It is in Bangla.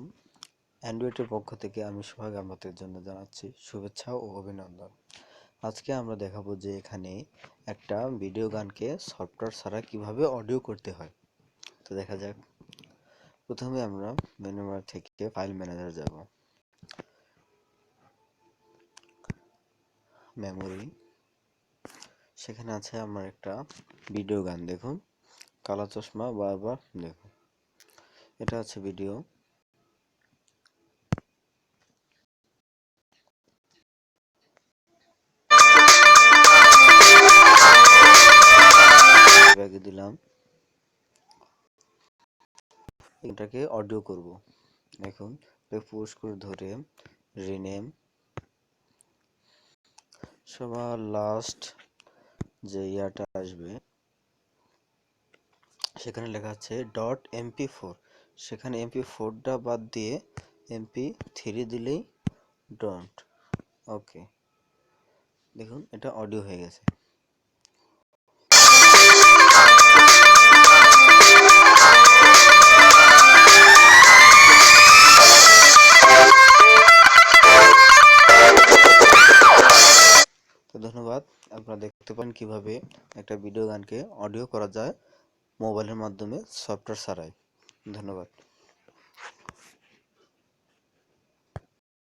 আলাইকুম। অ্যান্ড্রয়েডের পক্ষ থেকে আমি সোহাগ আপনাদের জন্য জানাচ্ছি শুভেচ্ছা ও অভিনন্দন। আজকে আমরা দেখাবো যে এখানে একটা ভিডিও গানকে সফটওয়্যার ছাড়া কিভাবে অডিও করতে হয়। তো দেখা যাক। প্রথমে আমরা মেনু বার থেকে ফাইল ম্যানেজার যাব, মেমোরি, সেখানে আছে আমার একটা ভিডিও গান। দেখুন, কালা চশমা বারবার দেখুন, এটা আছে ভিডিও। ব্যাগে দিলাম, এটাকে অডিও করব। দেখুন, পুশ করে ধরে রিনেম, সবার লাস্ট যে ইয়াটা আসবে সেখানে লেখা আছে .mp4, সেখানে mp4টা বাদ দিয়ে mp3 দিলেই ডন্ট। ওকে, দেখুন এটা অডিও হয়ে গেছে। তো ধন্যবাদ। আপনারা দেখতে পান কিভাবে একটা ভিডিও গানকে অডিও করা যায় মোবাইলের মাধ্যমে সফটওয়্যার ছাড়াই। ধন্যবাদ।